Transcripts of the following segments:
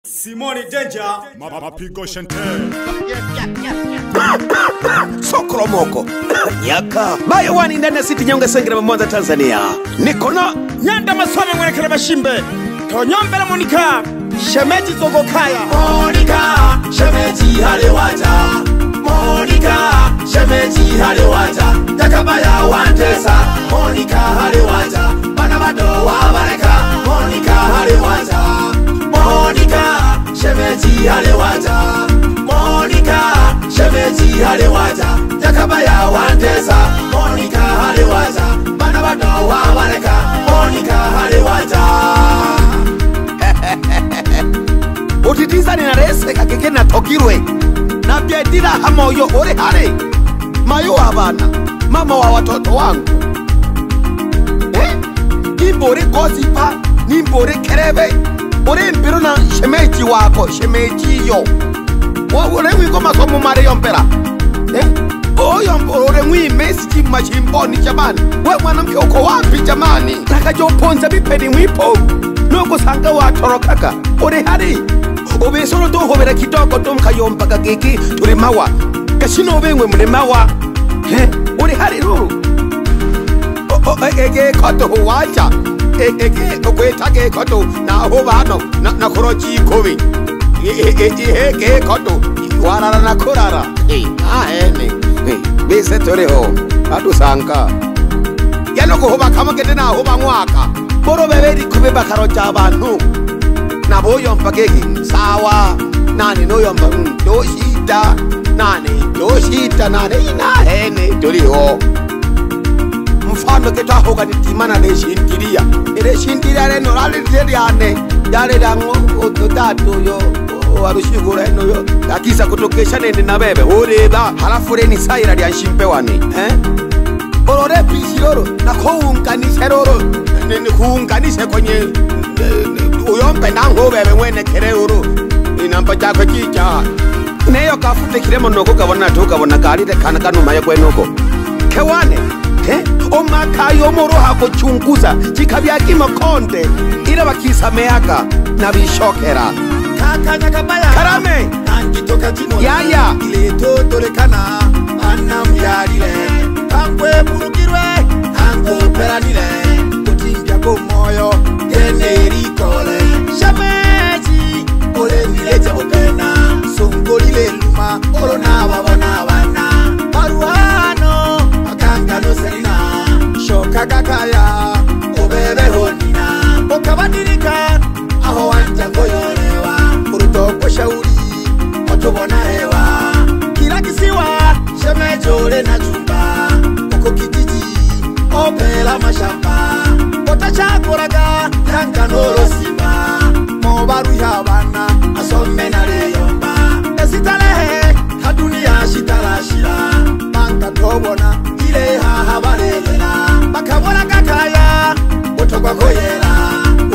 Simoni Danger Mapigo Shente Sokromoko Nyaka Bayawani ndani ya City Nyonga Sengere Mwanza Tanzania. Nikono Nyanda Masome Mwenekele Bashimbe Tonyombele Monika Shemeji Zogokaya Monika Shemeji Halewaja Monika Shemeji Halewaja Yakabaya Wantesa Monika Halewaja Banabado Wabareka Monika Halewaja Monika Shemeji Halewaja Monika Shemeji Halewaja Yakabaya Wantesa Monika Halewaja Banabado Wabareka Monika Halewaja Utitiza ni narese kakeke na tokirwe na biedira hamoyo ore hare mayo abana mama wa watoto wangu Nimbore gozipa nimbore kerebe ore mbiro na shemeji wako shemeji yo ore wiko masomo mare yompera oyo ore mwimesi chima chimboni jamani we mwanamke uko wapi jamani takajoponza bipeni mwipo nuko sanga watorokaka ore hari obesoro tohobera kitoko tomkayompa kageki turi mawa kashino bengwe mure mawa uri hari ruru ege koto wacha ege okwetage koto na hobano na koroji kobi ege koto warara na korara ahene bese toreho adusanga yano kuhoba kamagete na hoba mwaka boro beberi kubeba karoja abantu nabo yompa kegi sawa nani no yompa doshita nani inahene turiho mfano ketahoga nitimana neshintiria reno raliriane yare dango ototatu yo warushigura eno yo akisa kutokesha nende na bebe ureba halafu reni saira lya nshimpe wani orore pisiroro na kuunganisha roro nene kuunganisha kwenye uyompe nango bebe mwene kereuru inamba chako chicha neyo kafute kiremo noko kabona tukabona kalite kana kanuma yakwe noko kewane omakayo moro hako chunguza chikabyaki makonde ira bakisameaka na bishokera Kakanya kabaya karame Angitoka chimo yaya ile totorekana anamyalile Kangwe burugirwe Ango peranile Kutinja kumoyo Yene irikole Shameji Ole mileje opena Songolile luma Olona wabona wana Maruhano Akanga no serina Shoka kakaya Obebe honina Okabadirika Aho wanja ngoyolewa Urutoko shauri Otobona hewa Kila kisiwa Shemejole na chumba Uko kijiji Opela mashamba Otachakuraga Yanka noro simba Mobaru ya wana Asome na leyomba Esitalehe Hadunia shitalashira Manga tobona Ile hahabalela Bakabona kakaya Otogwa koyela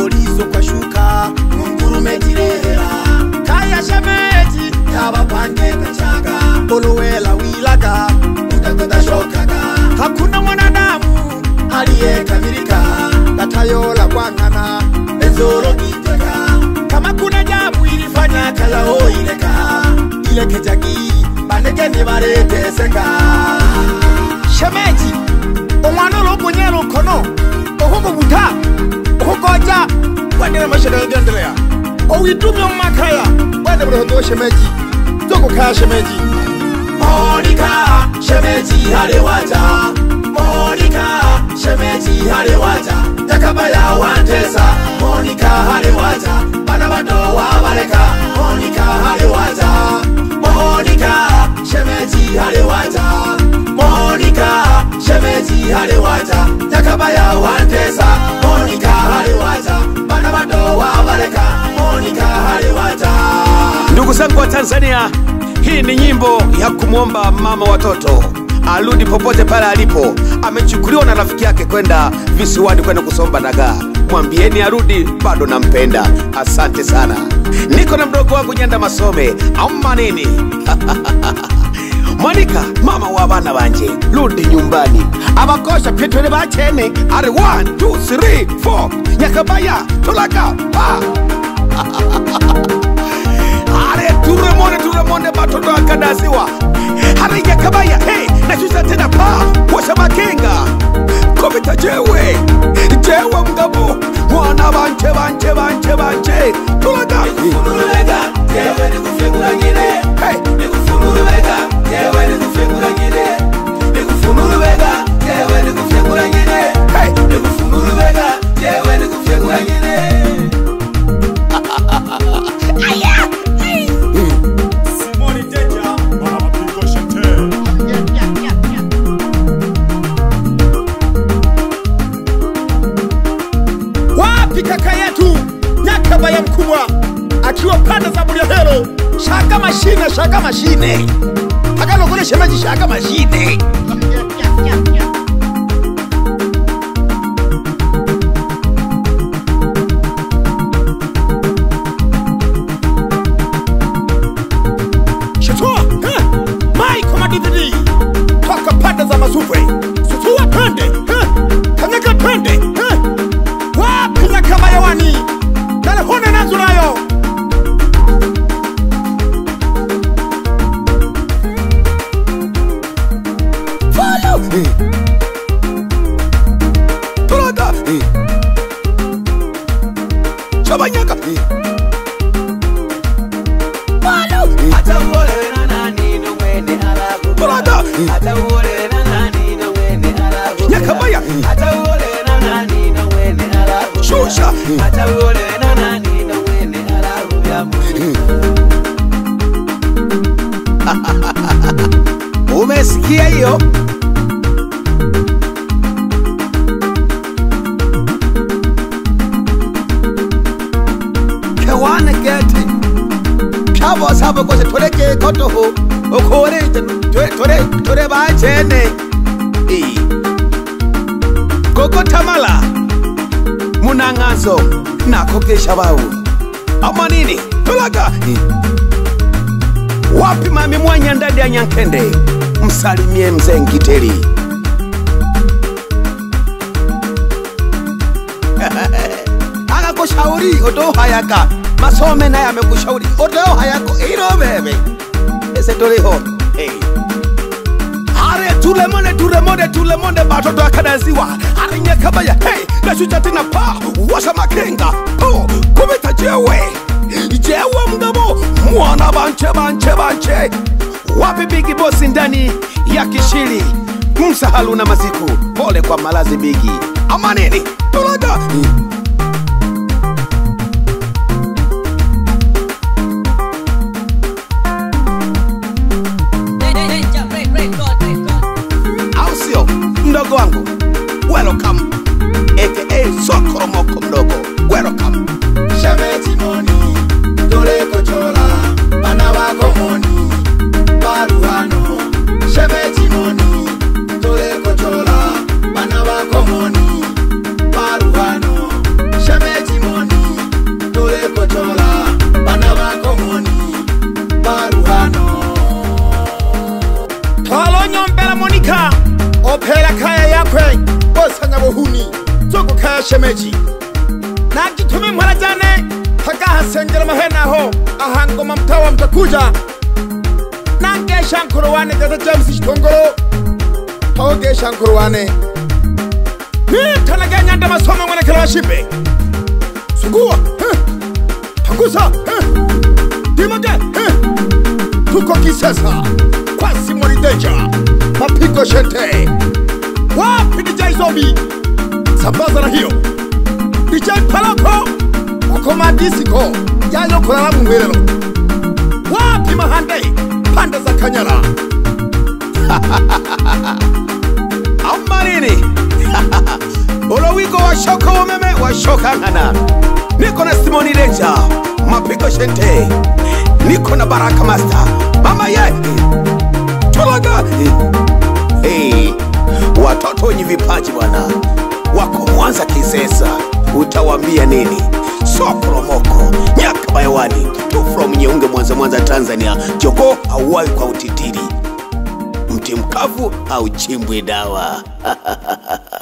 Olizo kwa shuka Mungurume tirehela Kaya shemeji Yaba pange kachaga Oluwela wilaga Utakoda shokaga Hakuna mwanadamu Aliye kamilika Gatayola kwangana Ezoro giteka Kama kuna jabu ilifanya kala hoileka Ileke jagi Banegeni barete seka Shemeji Omwano lopo nyero kono Ohugo buta Ohugoja Wendele mashada yendeleya Owitumi omakaya Wendele mrohondo shemeji Zoko kaya shemeji Monika Shemeji halewaja Monika Shemeji halewaja Yakabaya wantesa Monika halewaja Banabado wabareka Monika halewaja Monika Shemeji halewaja Monika Shemeji halewaja Yakabaya wantesa Monika halewaja Banabado wabareka Monika halewaja. Ndugu zangu wa Tanzania, hii ni nyimbo ya kumwomba mama watoto arudi popote pale alipo. Amechukuliwa na rafiki yake kwenda visiwani kwenda kusomba dagaa. Mwambieni arudi, bado nampenda. Asante sana. Niko na mdogo wangu Nyanda Masome amma nini Monika mama wa bana banje rudi nyumbani. Abakosha pitwele bachene are 1 2 3 4 Nyakabaya tulaga jewe mgabo mwana banje tulaga Nikufurubega jewe nikufeguranyire Nikufurubega jewe nikufeguranyire Nikufurubega jewe nikufeguranyire Nikufurubega jewe nikufeguranyire Simoni Deja Mapigo Shante. Wapi kaka yetu Nyakabaya mkubwa akiwa pande za Bulyanhulu, shaka mashine akalokole shemeji shaka mashine. Shitua mai koma dididi toka pande za Masufwe Shitua pande kanyaka pande wapi Nyakabaya wani telefone nazo nayo tulaga Chabanyaka Hata uole na nani no wene alago tulaga Hata uole na nani no wene alago Nyakabaya Hata uole na nani no wene alago shusha Hata uole na nani no wene alago ya mwini umesikia hiyo kewane gete kabo sabo kose toreke kotoho okore tore bachene koko tamala munangazo nako kesha bawu amanini tulaga wapi mami mwanya ndadi ya Nyankende msalimie mzee Ngiteri akakushauri odo hayaka masome naye amekushauri odo hayako ilo bebe ese toliho are tulemonde batoto akadaziwa are Nyakabaya nashucha tena pa washa makenga kubita jewe mgabo mwana banje wapi bigi bosi ndani ya Kishili msahalu na maziku pole kwa malazi bigi amanini tulaga au sio mdogo wangu welcome aka Sokoromoko mdogo welcome Shemeji moni toleko chola bana wako moni baruhano. Shemeji moni toleko chola bana wako moni baruhano. Shemeji moni toleko chola bana wako moni baruhano. Tolo nyombela Monica opela kaya yakwe osanga bohuni zoko kaya shemeji nakitume mwana jane takahasengera mahena ho ahangoma mtawa mtakuja nangesha nkuruwane gata James Chitongolo togesha nkuruwane nitanaganya nda masomo mwana kala washipe sugua tangusa dimage tuko Kisesa kwa Simoni Deja Mapigo Shante wapi DJ Zombie sambaza na hiyo DJ Paloko wakoma disiko yalo kulala mumwelelo wapi Mahande pande za Kanyala amanini olowiko washoka umeme washoka ngana niko na Simoni Deja Mapigo Shante niko na Baraka Master mama ye tulaga watoto wenye vipaji bwana wako Mwanza Kisesa utawambia nini Sokoromoko Nyakabaya wani tu from Nyeunge Mwanza Tanzania joko hauwai kwa utitiri mti mkavu au chimbwe dawa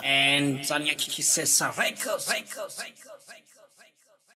And Tanya Kisesa Records.